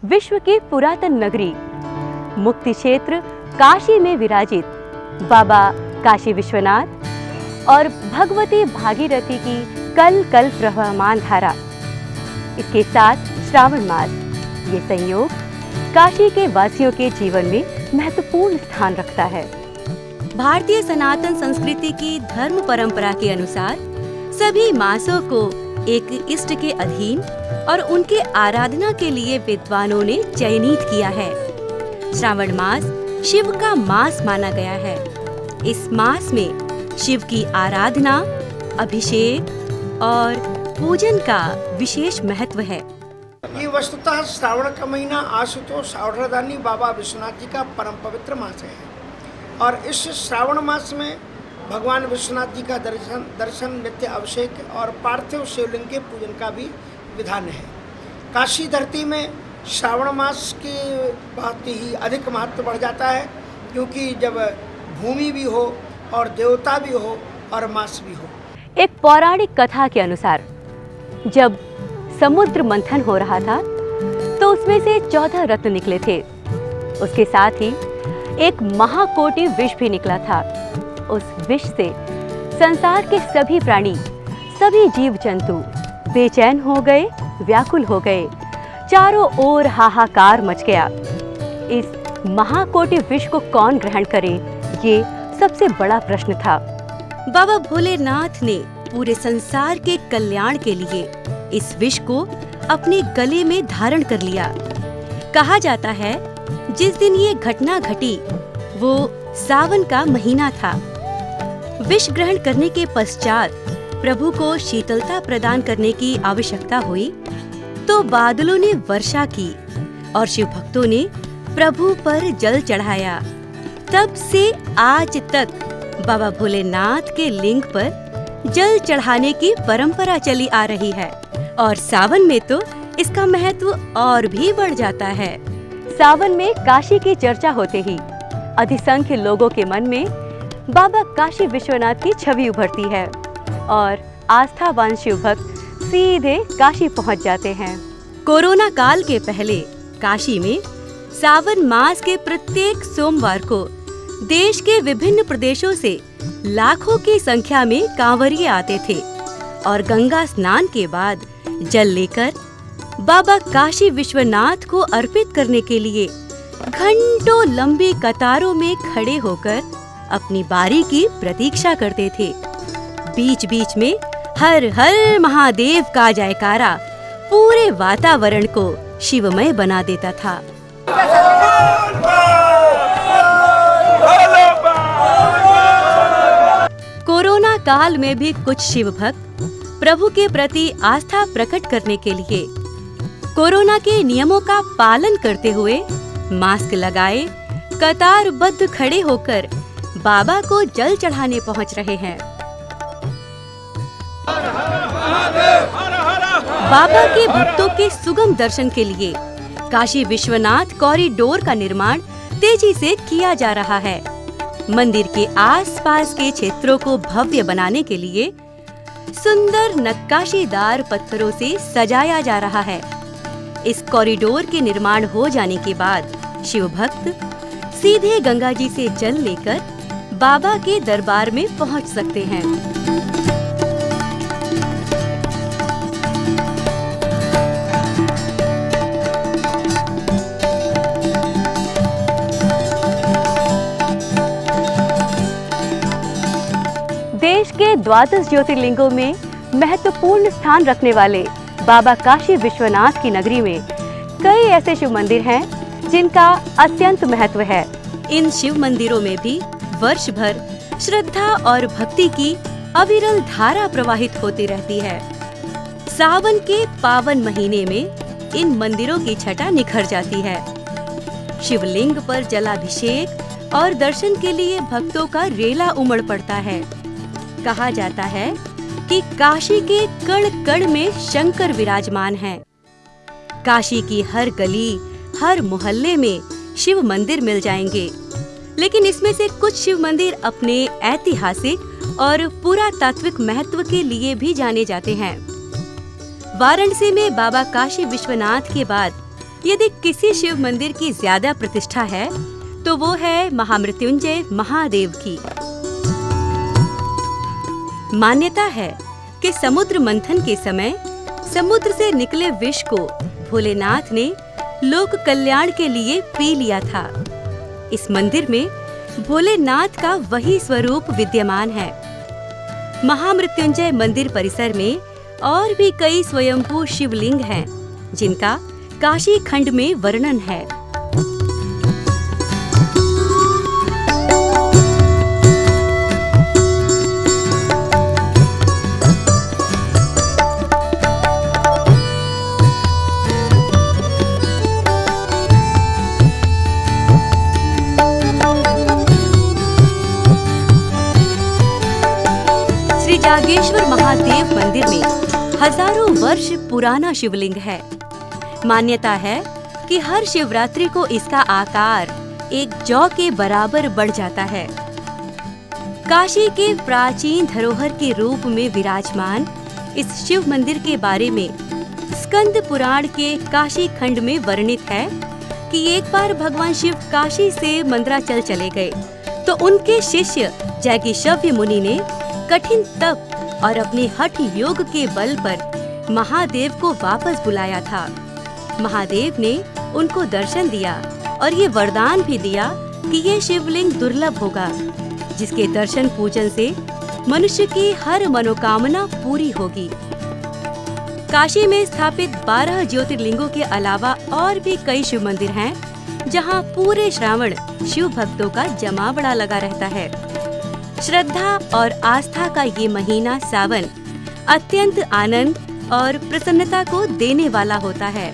विश्व की पुरातन नगरी मुक्ति क्षेत्र काशी में विराजित बाबा काशी विश्वनाथ और भगवती भागीरथी की कल कल प्रवहमान धारा, इसके साथ श्रावण मास, ये संयोग काशी के वासियों के जीवन में महत्वपूर्ण स्थान रखता है। भारतीय सनातन संस्कृति की धर्म परंपरा के अनुसार सभी मासों को एक इष्ट के अधीन और उनके आराधना के लिए विद्वानों ने चयनित किया है। श्रावण मास शिव का मास माना गया है। इस मास में शिव की आराधना, अभिषेक और पूजन का विशेष महत्व है। ये वस्तुतः श्रावण का महीना आशुतोष सावधानी बाबा विश्वनाथ जी का परम पवित्र मास है और इस श्रावण मास में भगवान विश्वनाथ जी का दर्शन नित्य अभिषेक और पार्थिव शिवलिंग के पूजन का भी विधान है। काशी धरती में श्रावण मास के बहुत ही अधिक महत्व बढ़ जाता है, क्योंकि जब भूमि भी हो और देवता भी हो और मास भी हो। एक पौराणिक कथा के अनुसार जब समुद्र मंथन हो रहा था तो उसमें से 14 रत्न निकले थे। उसके साथ ही एक महाकोटि विष भी निकला था। उस विष से संसार के सभी प्राणी, सभी जीव जंतु बेचैन हो गए, व्याकुल हो गए। चारों ओर हाहाकार मच गया। इस महाकोटि विष को कौन ग्रहण करे, ये सबसे बड़ा प्रश्न था। बाबा भोलेनाथ ने पूरे संसार के कल्याण के लिए इस विष को अपने गले में धारण कर लिया। कहा जाता है जिस दिन ये घटना घटी वो सावन का महीना था। विष ग्रहण करने के पश्चात प्रभु को शीतलता प्रदान करने की आवश्यकता हुई तो बादलों ने वर्षा की और शिव भक्तों ने प्रभु पर जल चढ़ाया। तब से आज तक बाबा भोलेनाथ के लिंग पर जल चढ़ाने की परंपरा चली आ रही है और सावन में तो इसका महत्व और भी बढ़ जाता है। सावन में काशी की चर्चा होते ही अधिसंख्य लोगों के मन में बाबा काशी विश्वनाथ की छवि उभरती है और आस्थावान शिव भक्त सीधे काशी पहुंच जाते हैं। कोरोना काल के पहले काशी में सावन मास के प्रत्येक सोमवार को देश के विभिन्न प्रदेशों से लाखों की संख्या में कांवरिये आते थे और गंगा स्नान के बाद जल लेकर बाबा काशी विश्वनाथ को अर्पित करने के लिए घंटों लंबी कतारों में खड़े होकर अपनी बारी की प्रतीक्षा करते थे। बीच बीच में हर हर महादेव का जयकारा पूरे वातावरण को शिवमय बना देता था। कोरोना काल में भी कुछ शिव भक्त प्रभु के प्रति आस्था प्रकट करने के लिए कोरोना के नियमों का पालन करते हुए मास्क लगाए कतारबद्ध खड़े होकर बाबा को जल चढ़ाने पहुंच रहे हैं। बाबा के भक्तों के सुगम दर्शन के लिए काशी विश्वनाथ कॉरिडोर का निर्माण तेजी से किया जा रहा है। मंदिर के आसपास के क्षेत्रों को भव्य बनाने के लिए सुंदर नक्काशीदार पत्थरों से सजाया जा रहा है। इस कॉरिडोर के निर्माण हो जाने के बाद शिव भक्त सीधे गंगा जी से जल लेकर बाबा के दरबार में पहुंच सकते हैं। देश के 12 ज्योतिर्लिंगों में महत्वपूर्ण स्थान रखने वाले बाबा काशी विश्वनाथ की नगरी में कई ऐसे शिव मंदिर हैं जिनका अत्यंत महत्व है। इन शिव मंदिरों में भी वर्ष भर श्रद्धा और भक्ति की अविरल धारा प्रवाहित होती रहती है। सावन के पावन महीने में इन मंदिरों की छटा निखर जाती है। शिवलिंग पर जलाभिषेक और दर्शन के लिए भक्तों का रेला उमड़ पड़ता है। कहा जाता है कि काशी के कण कण में शंकर विराजमान हैं। काशी की हर गली, हर मोहल्ले में शिव मंदिर मिल जाएंगे, लेकिन इसमें से कुछ शिव मंदिर अपने ऐतिहासिक और पुरातात्विक महत्व के लिए भी जाने जाते हैं। वाराणसी में बाबा काशी विश्वनाथ के बाद यदि किसी शिव मंदिर की ज्यादा प्रतिष्ठा है तो वो है महामृत्युंजय महादेव की। मान्यता है कि समुद्र मंथन के समय समुद्र से निकले विष को भोलेनाथ ने लोक कल्याण के लिए पी लिया था। इस मंदिर में भोलेनाथ का वही स्वरूप विद्यमान है। महामृत्युंजय मंदिर परिसर में और भी कई स्वयंभू शिवलिंग हैं, जिनका काशी खंड में वर्णन है। श्री जागेश्वर महादेव मंदिर में हजारों वर्ष पुराना शिवलिंग है। मान्यता है कि हर शिवरात्रि को इसका आकार एक जौ के बराबर बढ़ जाता है। काशी के प्राचीन धरोहर के रूप में विराजमान इस शिव मंदिर के बारे में स्कंद पुराण के काशी खंड में वर्णित है कि एक बार भगवान शिव काशी से मंदराचल चले गए तो उनके शिष्य जैगीषव्य मुनि ने कठिन तप और अपने हठ योग के बल पर महादेव को वापस बुलाया था। महादेव ने उनको दर्शन दिया और ये वरदान भी दिया कि ये शिवलिंग दुर्लभ होगा, जिसके दर्शन पूजन से मनुष्य की हर मनोकामना पूरी होगी। काशी में स्थापित 12 ज्योतिर्लिंगों के अलावा और भी कई शिव मंदिर हैं, जहां पूरे श्रावण शिव भक्तों का जमावड़ा लगा रहता है। श्रद्धा और आस्था का ये महीना सावन अत्यंत आनंद और प्रसन्नता को देने वाला होता है।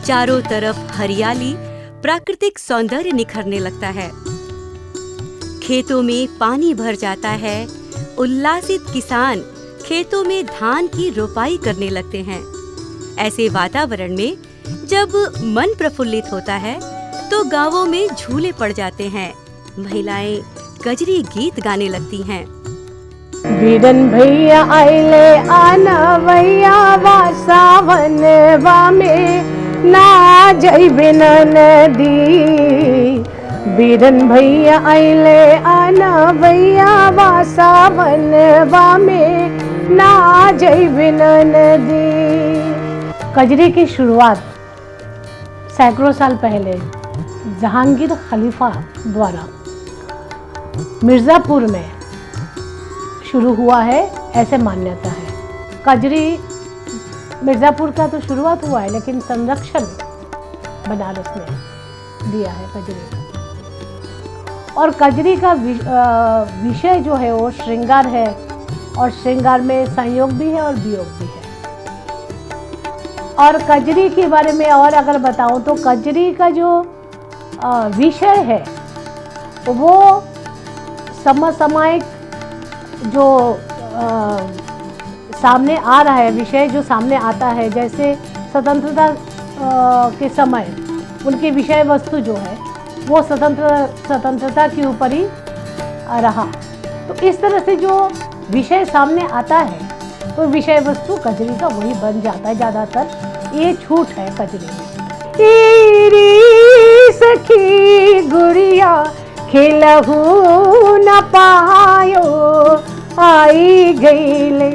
चारों तरफ हरियाली, प्राकृतिक सौंदर्य निखरने लगता है। खेतों में पानी भर जाता है। उल्लासित किसान खेतों में धान की रोपाई करने लगते हैं। ऐसे वातावरण में जब मन प्रफुल्लित होता है तो गांवों में झूले पड़ जाते हैं। महिलाएं कजरी गीत गाने लगती हैं। बीरन भैया आइले आना भैया वा सावन वा में ना जइबे नदी। बीरन भैया आइले आना भैया वा सावन वा में ना जइबे नदी। कजरी की शुरुआत सैकड़ों साल पहले जहांगीर खलीफा द्वारा मिर्ज़ापुर में शुरू हुआ है, ऐसे मान्यता है। कजरी मिर्ज़ापुर का तो शुरुआत हुआ है, लेकिन संरक्षण बनारस ने दिया है कजरी। और कजरी का विषय जो है वो श्रृंगार है, और श्रृंगार में संयोग भी है और वियोग भी है। और कजरी के बारे में और अगर बताऊं तो कजरी का जो विषय है वो समसामयिक जो सामने आ रहा है, विषय जो सामने आता है, जैसे स्वतंत्रता के समय उनकी विषय वस्तु जो है वो स्वतंत्रता के ऊपर ही रहा। तो इस तरह से जो विषय सामने आता है तो विषय वस्तु कजरी का वही बन जाता है ज़्यादातर। ये छूट है कजरी में। तेरी सखी गुड़िया खेलहू न पायो, आई गईले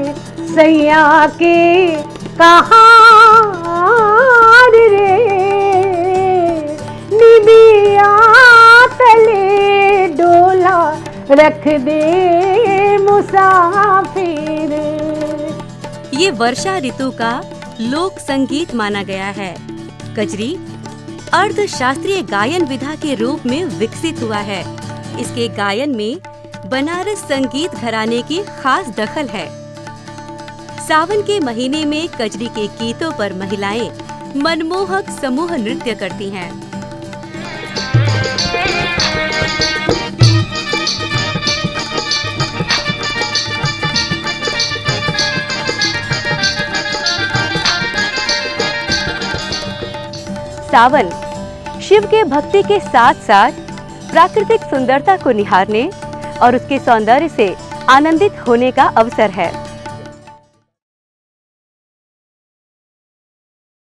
सैया के कहार रे। निबिया तले डोला रख दे मुसाफिर। ये वर्षा ऋतु का लोक संगीत माना गया है। कजरी अर्ध शास्त्रीय गायन विधा के रूप में विकसित हुआ है। इसके गायन में बनारस संगीत घराने की खास दखल है। सावन के महीने में कजरी के गीतों पर महिलाएं मनमोहक समूह नृत्य करती हैं। सावन शिव के भक्ति के साथ साथ प्राकृतिक सुंदरता को निहारने और उसके सौंदर्य से आनंदित होने का अवसर है।